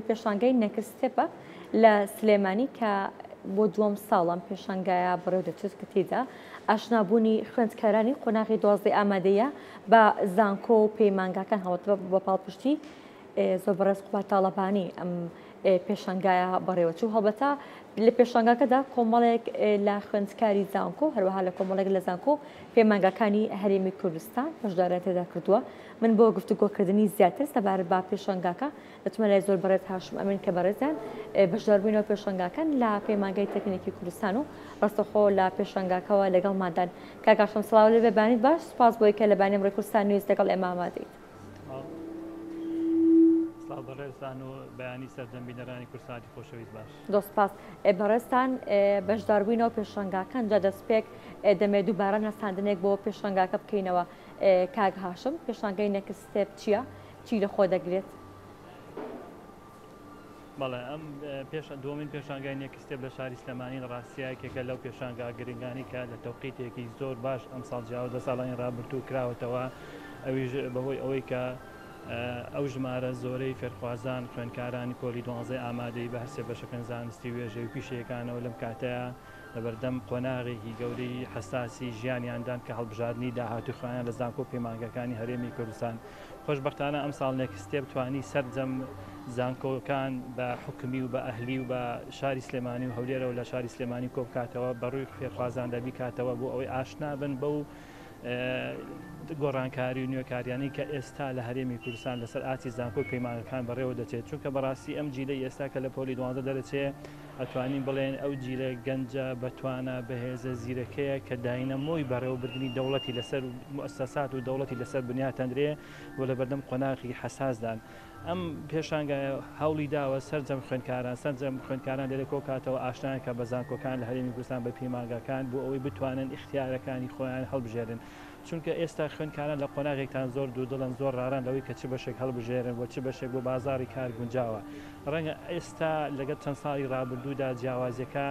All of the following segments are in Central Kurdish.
پێشانگەی نەکستێپە لە سلێمانی کە بۆ دووەم ساڵم پێشانگایە بڕێو دەچێت کە تێدا ئاشنابوونی خوێندکارانی قۆناغی 12 ئامادەیە بە زانکۆ و پەیمانگاکان هەوتبە بە پاڵپشتی زۆر بەڕێز قوبات تاڵەبانی ئەم پێشانگایە بەڕێوەچوو هەڵبەتە لە پێشانگاکەدا کۆمەڵێک لە خوێندکاری زانکۆ هەروەها لە کۆمەڵێک لە زانکۆ پەیمانگاکانی هەرێمی کوردستان بەشدارێت تێدا کردووە. من بۆ گفتوگۆکردنی زیاتر سەبارەت بە پێشانگاکە دەتوانێت لای زۆر بەڕێز هاشم ئەمین کە بەڕێزیان بەشداربووینەوە پێشانگاکان لە پەیمانگای تەکنیکی کوردستان و ڕاستەخۆ لە پێشانگاکەوە لەگەڵماندان کاکاشم سڵاو لێ بێبانیت باش سپاس بۆی کە لە بانیم ڕێی کوردستان نوێز لەگەڵ ئێمە ئامادەیت. بەڕێزان و بەیانی سەردەمبینەرانی کورسانی خۆشەویست باش. دۆسپاس بەڕێستان بەشداربووینەوە پێشانگاکان جا دەستپێک دەمێت دووبارە ناساندنێک بۆ پێشانگاکە بکەینەوە. کاک هاشم پێشانگای نەکستێپ چییە؟ چی لە خۆ دەگرێت؟ بەڵێ ئەم دومین پێشانگای نەکستێپ لە شاری سلێمانی لە ڕاستیایەکێکە لەو پێشانگا گرنگانی کە لە تەوقیتێکی زۆر باش ئەم ساڵ جیاوە دە ساڵانی ڕابردوو کراوەتەوە ئەویش بەهۆی ئەوەی کە ئەو ژمارە زۆرەی فێرخوازان خوێندکارانی پۆلی 12 ئامادەی بە هەرسێ بەشەکەن زانستی وێژە و پیشەکانەوە لەم کاتەیە لەبەردەم قۆناغێکی گەورەی حساسی ژیانیاندان کە هەڵبژاردننی داهاتوی خۆیان لە زانکۆ پەیمانگەکانی هەرێمی کوردستان. خۆشبەختانە ئەم ساڵ نەکستێپ توانی سەرجەم زانکۆکان بە حکمی و بە ئەهلی و بە شاری سلێمانی و هەولێرەوە لە شاری سلێمانی کۆ بکاتەوە بەڕووی فێرخوازان دەبی کاتەوە بۆ ئەوەی ئاشنا بن بەو گۆڕانکاری و نوێکاریانی کە ئێستا لە هەرێمی کوردستان لەسەر ئاتی زانکۆ پەیمانەکان بەڕێوە دەچێت چونکە بەڕاستی ئەم جیلەی ئێستا کە لە پۆلی 12 دەرەچێت ئەتوانین بڵێن ئەو جیلە گەنجە بەتوانە بەهێزە زیرەکەیە کە داینەمۆی بەڕێوەبردننی دەوڵەتی لەسەر مؤسسات و دەوڵەتی لەسەر بنیاتەندرێ و لە بەردەم قۆناغی حساسدان. ئەم پێشانگە هەوڵی داوە سەرجەم خوێندکاران سەرجەم خوێندکاران لێرە کۆکاتەوە ئاشنایان کە بە زانکۆکان لە هەرێمی کوردستان بە پەیمانگاکان بۆ ئەوەی بتوانن اختیارەکانی خۆیان هەڵبژێرن. چونکە ئێستا خوێندکاران لە قۆناغێکتان زۆر دوودڵن زۆر ڕاران لەوەی کە چ بەشێک هەڵبژێرن بۆ چ بەشێک بۆ بازاری کار گونجاوە. ڕەنگە ئێستا لەگەڵ چەند ساڵی ڕابردوودا جیاوازیەکە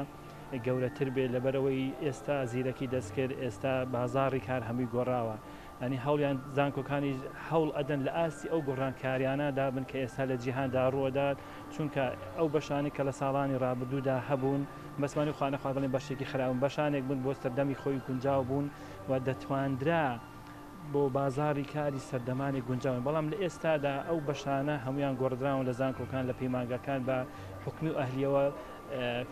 گەورەتر بێت لەبەرەوەی ئێستا زیرەکی دەستکرد ئێستا بازاری کار هەمووی گۆڕاوە. ئەنی هەوڵیان زانکۆکانی هەوڵ ئەدەن لە ئاستی ئەو گۆڕانکاریانە دابن کە ئێستا لە جیهاندا ڕوەدات چونکە ئەو بەشانی کە لە ساڵانی ڕابردوودا هەبوون بەسمانی خوانە بڵێن بەشێکی خراون بەشانێک بوون بۆ سەردەمی خۆی گونجاو بوون و دەتواندرا بۆ بازاری کاری سەردەمانی گونجاون. بەڵام لە ئێستادا ئەو بەشانە هەمویان گۆڕدراون لە زانکۆکان لە پەیمانگاکان بە حکمی و ئەهلیەوە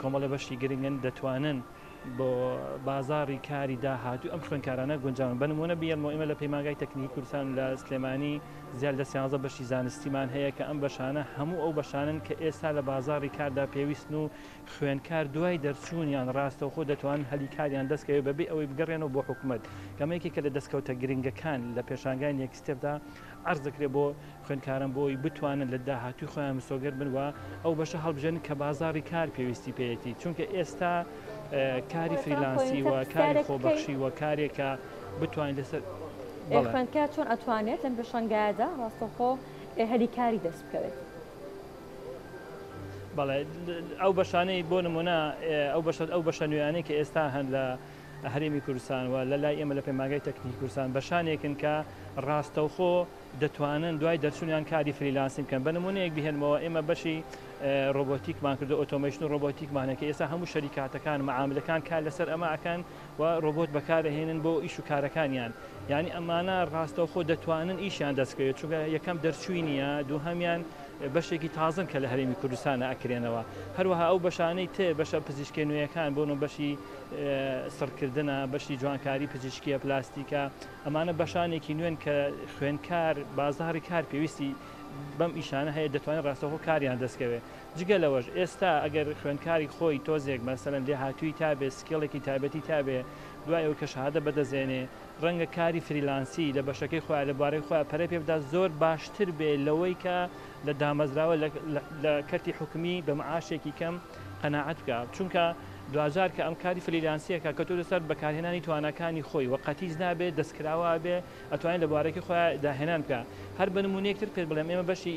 کۆمەڵە بەشی گرنگن دەتوانن بۆ بازاری کاری داهاتوو ئەم خوێندکارانە گونجاون. بنمونە بیەمەوە ئێمە لە پەیمانگای تەکنیکی کوردستان لە سلێمانی زیاد لە 13 بەشی زانستیمان هەیە کە ئەم بەشانە هەموو ئەو بەشانن کە ئێستا لە بازاری کاردا پێویستن و خوێندکار دوای دەرچوونیان ڕاستەوخۆ دەتوانن هەلی کاریان دەستکەوێت بەبێ ئەوەی بگەڕێنەوە بۆ حکوومەت. کەمێکێکە لە دەستکەوتە گرنگەکان لە پێشانگای نەکستێپدا عرض دەکرێت بۆ خوێندکاران بۆی بتوانن لە داهاتوی خۆیان مسۆگەر بن و ئەو بەشە هەڵبژێن کە بازاری کار پێویستی پێیەتی چونکە ئێستا کاری فریلانسی و کاری خۆبەخشی و کارێکە بتوانین لەسەر خوێندکار چۆن ئەتوانێت لەم پێشانگایەدا ڕاستەخۆ هەلی کاری دەست بکەوێت. بەڵێ ئەو بەشانەی بۆ نمونە ئەو بەشە نوێیانەی کە ئێستا هەن لە هەرێمی کوردستان و لە لای ئێمە لە پەیمانگای تەکنیکی کوردستان بەشانێکن کە ڕاستەوخۆ دەتوانن دوای دەرچوونیان کاری فریلانسی بکەن. بە نمونەیەک بهێنمەوە ئێمە بەشی ڕۆبۆتیکمان کردو ئۆتۆمەیشن و ڕۆبۆتیکمانە کە ئێستا هەموو شەریکاتەکان معاملەکان کار لەسەر ئەمە ئەکەن و ڕۆبۆت بەکارهێنن بۆ ئیش و کارەکانیان. یعنی ئەمانە ڕاستەوخۆ دەتوانن ئیشیان دەستکەوێت چونکە یەکەم دەرچووی نییە دووهەمیان بەشێکی تازن کە لە هەرێمی کوردستانە ئەکرێنەوە. هەروەها ئەو بەشانەی تێ بەشە پزیشکی نوێیەکان بۆ بەشی سڕکردنە بەشی جوانکاری پزیشکیە پلاستیکە ئەمانە بەشانێکی نوێن کە خوێندکار بازاری کار پێویستی بەم ئیشانە هەیە دەتوانێت ڕاستەوخۆ کاریان دەستکەوێت. جگە لەوەش ئێستا ئەگەر خوێندکاری خۆی تۆزێک مەسەلەن لێ هاتووی تابێ سکیڵێکی تایبەتی تابێ دوای ئەو کە شەهادە بەدەزێنێ ڕەنگە کاری فریلانسی لە بەشەکەی خۆیان لەبارەی خۆیان پەرە پێ بدات زۆر باشتر بێ لەوەی کە لە دامەزراوە لە کەرتی حکومی بە معاشێکی کەم قەناعەت بکە چونکە دوجار کە ئەم کاری فریلانسیەکە کە تۆ لەسەر بەکارهێنانی توانەکانی خۆی وە قەتیز نابێت دەستکراوە بێ ئەتوانین لەبارەی خۆیان داهێنان بکە. هەر بە نمونەیەکتر پێت بڵێم ئێمە بەشی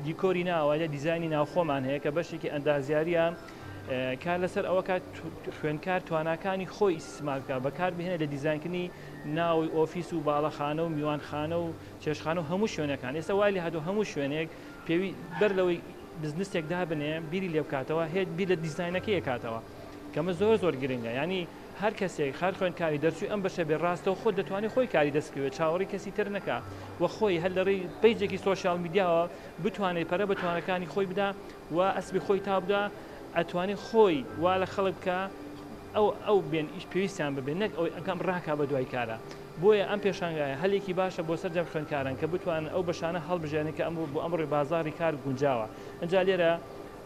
دیکۆری ناوە یا دیزایانی ناوخۆمان هەیە کە بەشێکی ئەندازیاریە کار لەسەر ئەوە کات خوێندکار تواناکانی خۆی ئیسمال بکە بەکار بهێنە لە دیزاینکردنی ناوی ئۆفیس و باڵەخانە و میوانخانە و چێشخانە و هەموو شوێنەکان. ئێستا وای لێ هاتووە هەموو شوێنێک پێوی بەر لەوەی بزنسێک دابنێ بیری لێ بکاتەوە هێت بیر لە دیزاینەکەی کاتەوە کەمە زۆر گرنگە ینی هەر کەسێک هەر خوێندکاری دەرچووی ئەم بەشە بێ ڕاستەوە خۆ دەتوانێت خۆی کاری دەستکەوێت چاوەڕی کەسی تر نەکا و خۆی هەر لەڕێی پیجێکی سۆشیال میدیاوە بتوانێت پەرە بەتوانەکانی خۆی بدا و ئەسبی خۆی تا بدا ئەتوانێت خۆی وا لە خەڵک بکە ئەو بێن ئیش پێویستیان ببێن نەک ئەو ئەەکەم ڕاکا بە دوای کارە بۆیە ئەم پێشانگایە هەلێکی باشە بۆ سەرجەم خوێندکاران کە بتوان ئەو بەشانە هەڵبژێنێت کە بۆ ئەمڕۆی بازاری کار گونجاوە ئەنجا لێرە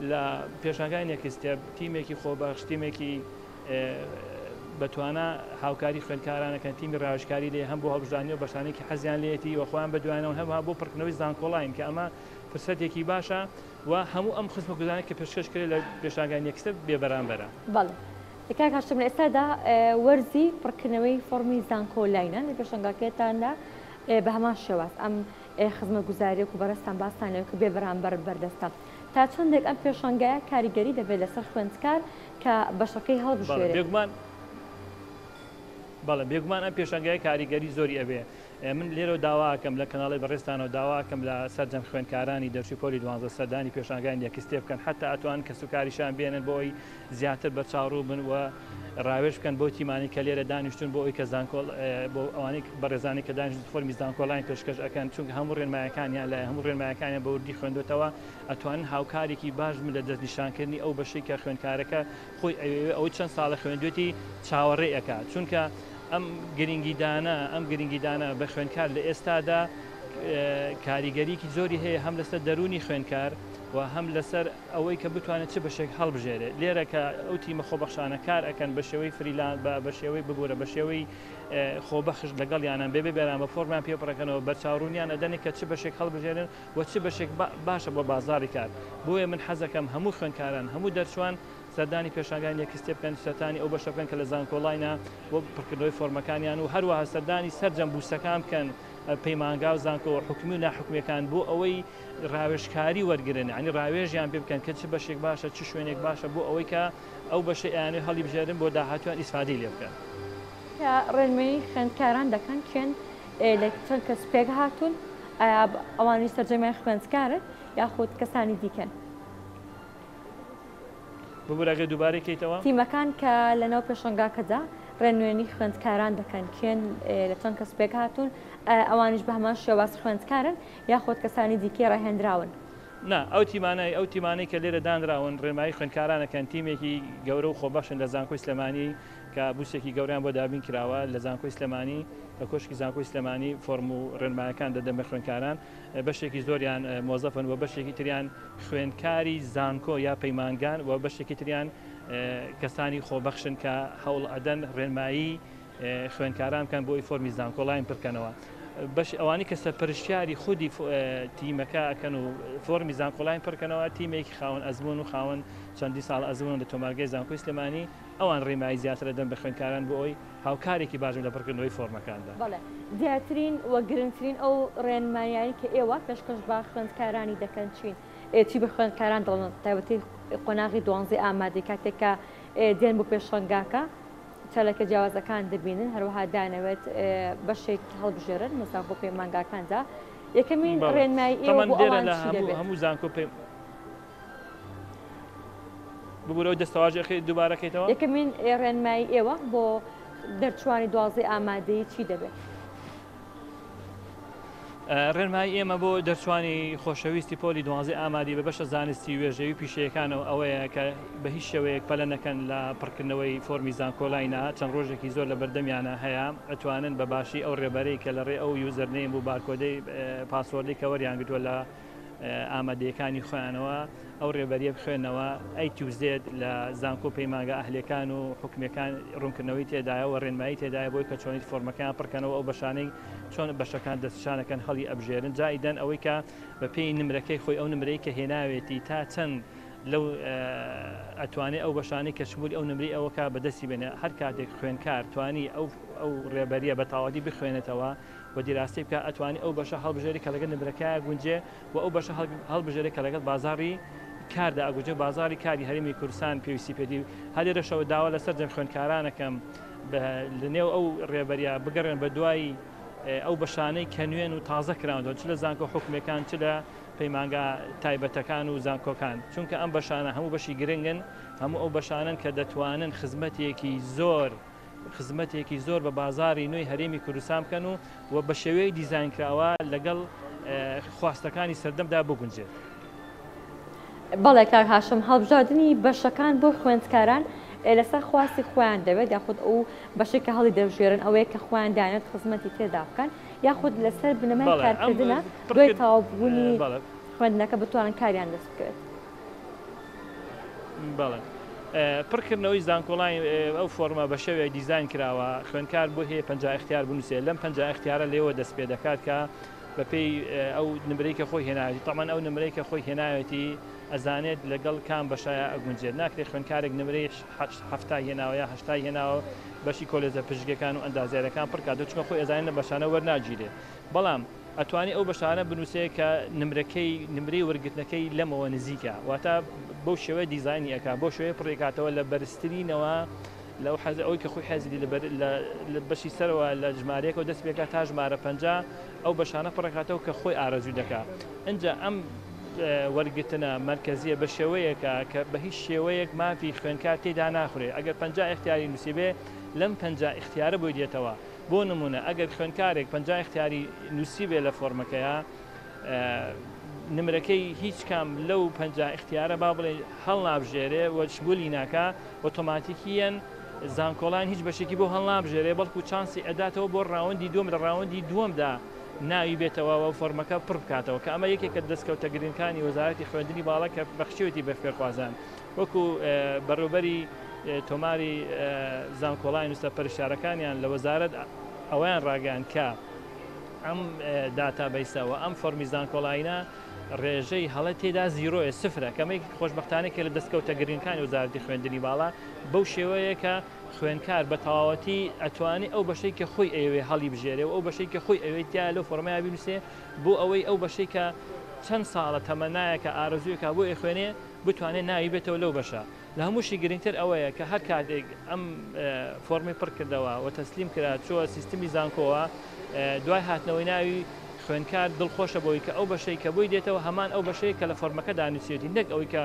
لە پێشانگای نێکستێب تیمێکی خۆبەخش تیمێکی بەتوانە هاوکاری خوێندکارانەکەن تیمی ڕاوشکاری لێ هەم بۆ هەڵبژاردنی و بەشانێکی حەزیان لێتی و خۆیان بەدوایانەوە هەم بۆ پڕکردنەوەی زانکۆڵین کە ئەمە فرسەتێکی باشە و هەموو ئەم خزمەتگوزارانی کە پێشکەش کرێت لە پێشانگای نێکستێب بێبەرامبەرە. بەڵێ دکای کاشتم لە ئێستادا وەرزی پڕکردنەوەی فۆرمی زانکۆلاینە لە پێشنگاکێتاندا بە هەمان شێواز ئەم خزمەتگوزاریەک و بەڕێستان باستان لێ کە بێ بەرامبەر بەردەستە تا چەندێک ئەم پێشنگایە کاریگەری دەبێت لەسەر خوێندکار کە بەشەکەی هەڵبژێرێت. بەڵێ بێگومان ئەم پێشنگای کاریگەری زۆری ئەبێ من لێرە داواکەم لە کەناڵی بەڕێستانەوە داواکەم لە سەرجەم خوێندکارانی دەرچووی پۆلی 12 سەردانی پێشنگای نێکستێب بکەن حتا ئەتوان کە سوکاریشان بێنن بۆ ئەوی زیاتر بە چاڕوو بن و ڕاوێژ بکەن بۆ تیمانی کە لێرە دانیشتون بۆ ئەوی کە زانکۆڵ بۆ ئەوانەی بەڕێزانی کە دانیشت فۆرمی زانکۆڵین پێشکەش ئەەکەن چونکە هەموو ڕێنمایەکانیان لە هەموو ڕێنمایەکانیان بە وردی خوێندوێتەوە ئەتوانن هاوکارێکی باش من لە دەستنیشانکردنی ئەو بەشەی کە خوێندکارەکە خۆی ئەوەی چەند ساڵە خوێندوێتی چاوەڕێ ئەکات چونکە ئەم گرنگیدانە بە خوێندکار لە ئێستادا کاریگەریکی زۆری هەیە هەم لەسەر دەرونی خوێندکار و هەم لەسەر ئەوەی کە بتوانێت چه بەشێک هەڵبژێرێت لێرە کە ئەو تیمە خۆبەخشانە کار ئەەکەن بە شێوەی فریلان بە شێوەی ببوورە بە شێوەی خۆبەخش لەگەڵ یانان بێ بێران بە فۆرمان پێپڕەکەنەوە بەرچاوڕوونیان ئەدەنێک کە چ بەشێک هەڵبژێرن و چ بەشێک باشە بۆ بازاری کار بۆیە من حەزەکەم هەموو خوێندکاران هەموو دەرچوان سەردانی پێشنگای نێکستێ بکەن سەردانی ئەو بەشە بکەن کە لە زانکۆڵینە بۆ پڕکردنەوەی فۆرمەکانیان و هەروەها سەردانی سەرجەم بووسەکان بکەن پەیمانگا و زانکۆ حکومی و ناحکومیەکان بۆ ئەوەی ڕاوێژکاری وەرگرن ینی ڕاوێژیان پێ بکەن کە چ بەشێک باشە چ شوێنێک باشە بۆ ئەوەی کە ئەو بەشە ئەیانێ هەڵی بژێرن بۆ داهاتوان ئیسفادەی لێ بکەن. ڕێنمەی خوێندکاران دەکەن کێن لە چەند کەس پێک هاتوون ئەوانی سەرجەمای خوێندکارن یاخود کەسانی دیکەن. ببوورەگە دووبارەکەیتەوە تیمەکان کە لەناو پێشنگاکەدا ڕێنوێنی خوێندکاران دەکەن کێن لە چەند کەس پێک هاتوون ئەوانیش بە هەمان شێواز خوێندکارن یاخۆت کەسانی دیکەی ڕاهێنراون. نا ئەو تیمانەی کە لێرە دانراون ڕێنمایی خوێندکارانەکەن تیمێکی گەورە و خۆبەشن لە زانکۆی سلێمانی کە بوسێکی گەوریان بۆ دابین کراوە لە زانکۆی سلێمانی لە کۆشکی زانکۆی سلێمانی فۆرم و ڕێنمایەکان دەدەن بە خوێندکاران بەشێکی زۆریان مۆزەفن و بەشێکی تریان خوێندکاری زانکۆ یا پەیمانگان و بەشێکی تریان کەسانی خۆبەخشن کە هەوڵ ئەدەن ڕێنمایی خوێندکاران بکەن بۆی فۆرمی زانکۆڵین پڕکەنەوە. بەش ئەوانی کە سەرپەرشتیاری خودی تیمەکە ئەکەن و فۆرمی زانکۆڵین پڕکەنەوە تیمێکی خاوەن ئەزمون و خاوەن چەندی ساڵ ئەزمون لە تۆمارگەی زانکۆی سلێمانی ئەوان ڕێنمایی زیاتر دەدەن بە خوێندکاران بۆ ئەوی هاوکارێکی باشن لە پڕکردنەوەی فۆرمەکاندا. بەڵێ دیاترین وە گرنگترین ئەو ڕێنماییانی کە ئێوە پێشکەش با خوێندکارانی دەکەن چین چی بە خوێندکاران دەڵێن تایبەتی قۆناغی 12 ئامادەی کاتێکە دێن بۆ پێشەنگاکە چالەکە جیاوازەکان دەبینن هەروەها دانەوێت بەشێک هەڵبژێرن مەسا بۆ پەیمانگاکاندا یەکەمین ڕێنمایی ئێوە بۆ ئەوان چی دەبێت؟ هەموو زانکۆ ببوورەوە دەستەواژەکەی دووبارەکەیتەوە یەکەمین ڕێنمایی ئێوە بۆ دەرچوانی 12 ئامادەی چی دەبێت؟ ڕێنمایی ئێمە بۆ دەرچوانی خۆشەویستی پۆلی 12 ئامادی بە بەشە زانستی وێژەوی پیشەکانەوە ئەوەیە کە بە هیچ شێوەیەک پەلە نەکەن لە پڕکردنەوەی فۆرمی زانکۆڵینە چەند ڕۆژێکی زۆر لە بەردەمیانە هەیە ئەتوانن بە باشی ئەو ڕێبەرەی کە لە ڕێ ئەو یوزەرنەیم بوو بارکۆدەی پاسوەردی کە وەریان گرتووە لە ئامادەیەکانی خۆیانەوە ئەو ڕێبەریە بخوێنەوە ئەیتوزێت لە زانکۆ پەیمانگا ئەهلەکان و حکومیەکان ڕوونکردنەوەی تێدایە و ڕێنمایی تێدایە بۆی کە چۆنیت فۆرمەکان پڕکەنەوە ئەو بەشانەی چۆن بەشەکان دەستشانەکەن هەڵی ئەبژێرن جایدەن ئەوەی کە بە پێی نمرەکەی خۆی ئەو نمرەی کە هێناوێتی تا چەند لەو ئەتوانێت ئەو بەشانەی کە شمولی ئەو نمری ئەوەکە بەدەستی بێنێ هەر کاتێک خوێندکار توانی ئەو ڕێبەریە بە تاواتی بخوێنێتەوە و دیراستی بکە ئەتوانی ئەو بەشە هەڵبژێری کە لەگەڵ نمرەکەیە گونجێ و ئەو بەشە هەڵبژێری کە لەگەڵ بازاری کاردا ئەگوجێ بازاری کاری هەرێمی کوردستان پێویستی پێدی هەدێرەشەوە داوا لەسەر جەم خوێندکارانەکەم لە نێو ئەو ڕێبەریە بگەڕێن بە دوای ئەو بەشانەی کە نوێن و تازە کراونەوە چ لە زانکۆ حکومەکان چ لە پەیمانگا تایبەتەکان و زانکۆکان چونکە ئەم بەشانە هەموو بەشی گرنگن هەموو ئەو بەشانن کە دەتوانن خزمەتێکی زۆر بە بازاری نوێی هەرێمی کوردستان بکەن و بە شێوەیە دیزاینکراوە لەگەڵ خواستەکانی سەردەمدا بگونجێت. بەڵێ کاک هاشم هەڵبژاردننی بەشەکان بۆ خوێندکاران لەسەر خواستی خۆیان دەوێت یاخود ئەو بەشێک کە هەڵی دەژێرن ئەوەیە کە خۆیان دایێت خزمەتی تێدا بکەن یاخود لەسەر بنەمای کارکردنە دوای تەواوبوونی خوێندنەکە بتوانن کاریان دەست بکەوێت. بەڵێ پڕکردنەوەی زانکۆڵای ئەو فۆرمە بە شێوەیە دیزاین کراوە خوێندکار بۆ هەیە 50 اختیار بنووسێت لەم 50 اختیارە لێوە دەست پێ دەکات کە بەپێی ئەو نمرەی کە خۆی هێناوێتی تەمان ئەو نمرەی کە خۆی هێناوێتی ئەزانێت لەگەڵ کام بەشایە ئەگونجێت ناکرێت خوێندکارێک نمرەی 70 هێناوە یا 80 هێناوە بەشی کۆلێجە پزیشکیەکان و ئەندازیارەکان پڕکات چونکە خۆی ئەزانێت لە بەشانە وەرناگیرێت بەڵام ئەتوانی ئەو بەشانە بنووسێت کە نمرەی وەرگرتنەکەی لەمەوە نزیکە واتە بەو شێوەیە دیزاینی ئەکا بۆ شوەیە پڕێکاتەوە لە بەرزترینەوە لەو ئەوەی کە خۆی حەزی لە بەشی سەرەوە لە ژمارەیەکەوە دەست پێکات تا ژمارە 50 ئەو بەشانە پڕێکاتەوە کە خۆی ئارەزوو دەکات ئەنجا ئەم وەرگتنە مرکزیە بە شێوەیەکە کە بە هیچ شێوەیەک مافی خوێندکار تێدا ناخورێ ئەگەر 50 اختیاری نووسیبێ لەم 50 اختیارە بۆی دێتەوە بۆ نمونە ئەگەر خوێندکارێک 50 اختیاری نووسیبێ لە فۆرمەکەیە نمرەکەی هیچ کام لەو 50 اختیارە با بڵێ هەڵ نابژێرێ و شگولی ناکە ئۆتۆماتیکیەن زانکۆڵان هیچ بەشێکی بۆ هەڵ نابژێرێ بەڵکو چانسی ئەداتەوە بۆ ڕاوەندی دووەم لە ڕاوەندی دووەمدا ناوی بێتەوە و فۆرمەکە پڕ بکاتەوە کە ئەمە یەکێکە دەستکەوتە گرنگەکانی وەزارەتی خوێندنی باڵا کە بەخشێتی بە فێرخوازان وەکو بەڕێوەبەری تۆماری زانکۆڵای نووسە پەرشارەکانیان لە وەزارەت ئەویان ڕاگەیان کە ئەم داتابەیسەوە ئەم فۆرمی زانکۆڵاینە ڕێژەی هەڵە تێدا زیرۆیە سفرە کەمەی خۆشببختانێکە لە دەستکەوتە گرنگەکانی وەزارەتی خوێندنی باڵا بەو شێوەیە کە خوێندکار بە تەواوەتی ئەتوانی ئەو بەشەی کە خۆی ئەوێ هەڵی بژێرێ و ئەو بەشەی کە خۆی ئەوێت یا لەو فۆرمەیە بنووسێ بۆ ئەوەی ئەو بەشەی کە چەند ساڵە تەمەنایەکە ئارەزوویەکە بۆ خوێنێ بتوانێت ناوی بێتەوە لەو بەشە لە هەمووشی گرنگتر ئەوەیە کە هەر کاتێک ئەم فۆرمی پڕ کردەوە و تەسلیم کرا چووە سیستمی زانکۆوە دوای هاتنەوەی ناوی خوێندکار دڵخۆشە بۆی کە ئەو بەشەی کە بۆی دێتەوە هەمان ئەو بەشەیە کە لە فۆرمەکە دانووسێتی نەک ئەوەی کە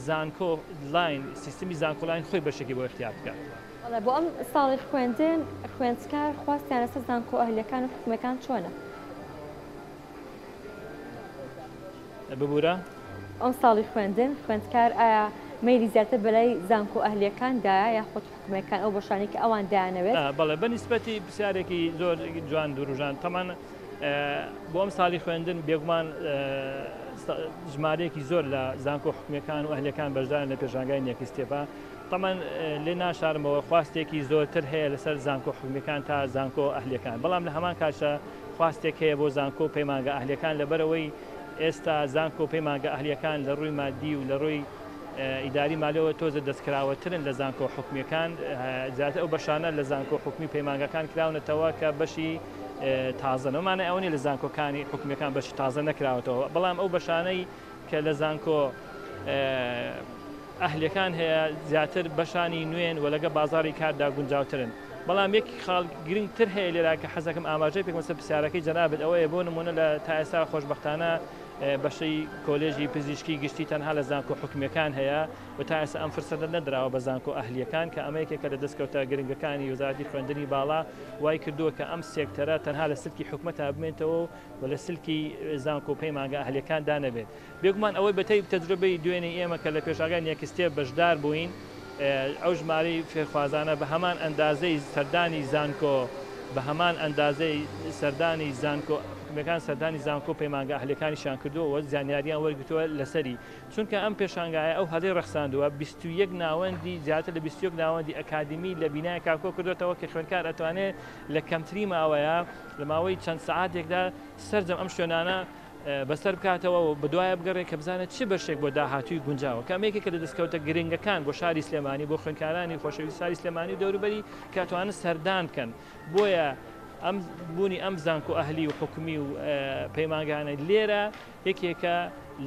زانکۆ لاین سیستمی زانکۆلاین خۆی بەشێکی بۆ اختیار بکات. بۆ ئەم ساڵی خوێندن خوێندکار خواستیان لەسەر زانکۆ ئەهلیەکان و حکومەکان چۆنە؟ ببوورە؟ ئەم ساڵی خوێندن خوێندکار ئایا مەیلی زیاتر بەلای زانکۆ ئەهلیەکاندایە یاخود حکومەکان ئەو بەشانی کە ئەوان دایانەوێت؟ بەڵێ بەنسبەتی پرسیارێکی زۆر جوان دوورژان تەمان بۆ ئەم ساڵی خوێندن بێگومان ژمارەیەکی زۆر لە زانکۆ حکومەکان و ئەهلیەکان بەشدارن لە پێشانگای نێکستێپا تەمان لێ ناشارمەوە خواستێکی زۆرتر هەیە لەسەر زانکۆ حکومەکان تا زانکۆ ئەهلیەکان بەڵام لە هەمان کاشە خواستێک هەیە بۆ زانکۆ پەیمانگە ئەهلیەکان لەبەرەوەی ئێستا زانکۆ پەیمانگە ئەهلیەکان لە ڕووی مادی و لە ڕووی ئیداری مالیەوە تۆزە دەستکراوەترن لە زانکۆ حکومەکان زیاتر ئەو بەشانە لە زانکۆ حکومی پەیمانگەکان کراونەتەوە کە بەشی تازە نەمانە ئەوەی لە زانکۆکانی حکومەکان بەشی تازە نەکراوەتەوە بەڵام ئەو بەشانەی کە لە زانکۆ ئەهلیەکان هەیە زیاتر بەشانی نوێن و لەگە بازاری کاردا گونجاوترن بەڵام یەکی خاڵ گرنگتر هەیە لێرا کە حەزەکەم ئاماژەی پێکمەسە پرسیارەکەی جەنابێت ئەوەیە بۆ نمونە لە تا ئێستا خۆشببختانە بەشەی کۆلێژی پزیشکی گشتی تەنها لە زانکۆ حکومەکان هەیە و تا ئێستا ئەم فرسەتە نەدراوە بە زانکۆ ئەهلیەکان کە ئەمەیەکێکە لە دەستکەوتە گرنگەکانی وەزارەتی خوێندنی باڵا وای کردووە کە ئەم سێکتەرە تەنها لە سلکی حکومەتە بمێنێتەوە و لە سلکی زانکۆ پەیمانگە ئەهلیەکان دانەبێت بێگومان ئەوەی بەتەی تەجروبەی دوێنێ ئێمە کە لە پێشاگای نێکستێ بەشدار بووین ئەو ژمارەی فێرخوازانە بە هەمان ئەندازەی سەردانی زانکۆ بە هەمان ئەندازەی سەردانی زانکۆ حکومەکان سەردانی زانکۆ پەیمانگە ئەهلیەکانیشان کردووە زانیاریان وەرگتووە لەسەری چونکە ئەم پێشانگایە ئەو هەڵەی ڕەخساندووە 21 ناوەندی زیاتر لە 21 ناوەندی ئەکادمی لە بینای کاکۆ کردوێتەوە کە خوێندکار ئەتوانێت لە کەمتری ماوەیە لە ماوەی چەند سەعاتێکدا سەرجەم ئەم شوێنانە بەسەر بکاتەوە و بەدوایە بگەڕێت کە بزانێت چی بەشێک بۆ داهاتووی گونجاوە کامێکێکە لە دەستکەوتە گرنگەکان بۆ شاری سلێمانی بۆ خوێندکارانی خۆشەویستی شاری سلێمانی و دەوروبەری کاتوانن سەردان بکەن بۆیە ئەم بوونی ئەم زانکۆ ئەهلی و حکومی و پەیمانگانە لێرە یەکێکە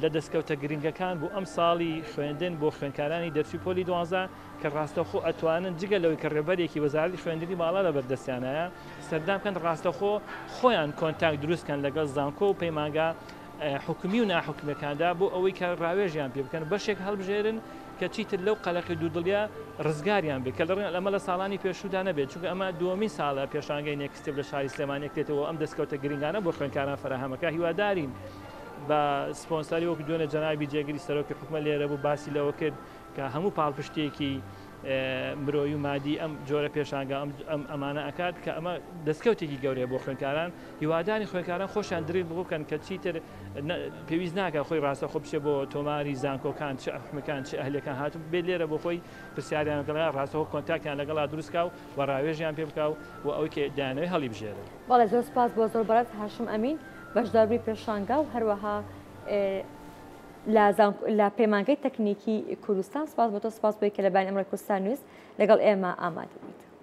لە دەستکەوتە گرنگەکان بۆ ئەم ساڵی خوێندن بۆ خوێندکارانی دەرسی پۆلی 12 کە ڕاستەخۆ ئەتوانن جگە لەوەی کە ڕێبەرێکی وەزارەتی خوێندنی باڵا لە بەردەستیانەیە سەردان بکەن ڕاستەخۆ خۆیان کۆنتاکت دروستکەن لەگەڵ زانکۆ و پەیمانگە حکومی و ناحکومیەکاندا بۆ ئەوەی کە ڕاوێژیان پێ بکەن بەشێک هەڵبژێرن کە چیتر لەو قەلەقی دوودڵیا ڕزگاریان بێت کە ئەمە لە ساڵانی پێشودا نەبێت چونکە ئەمە دووەمین ساڵە پێشانگەی نێکستێب لە شاری سلێمانی دێتەوە ئەم دەستکەوتە گرنگانە بۆ خوێندکاران فراهەمەکە هیوادارین بە سپۆنسەری وەکو دوێنە جەنابی جێگیری سەرۆکی حکومە لێرە بوو باسی لەوە کرد کە هەموو پاڵپشتێکی مرۆیی و مادی ئەم جۆرە پێشانگە ئەمانە ئەکات کە ئەمە دەستکەوتێکی گەورەیە بۆ خوێندکاران هیوادانی خوێندکاران خۆشیان دریل بکەن کە چیتر پێویست ناکە خۆی ڕاستە خۆ بچێ بۆ تۆماری زانکۆکان چ ئەحمەکان چ ئەهلەکان هاتوو بێ لێرە بۆ خۆی پرسیاریان لەگەڵا ڕاستەوە کۆنتاکیان لەگەڵا دروستکە و ڕاوێژیان پێ بکاو و ئەوەی کە دایانەوەی هەڵی بژێرە. بەڵێ زۆر سپاس بۆ زۆر بەڕێز هاشم ئەمین بەشداربووی پێشانگا و هەروەها لە پەیمانگەی تەکنیکی کوردستان سپاس بۆ تۆ سپاس بۆی کە لە بەیانی ئەمڕۆی کوردستان نووس لەگەڵ ئێمە ئامادە بوویت.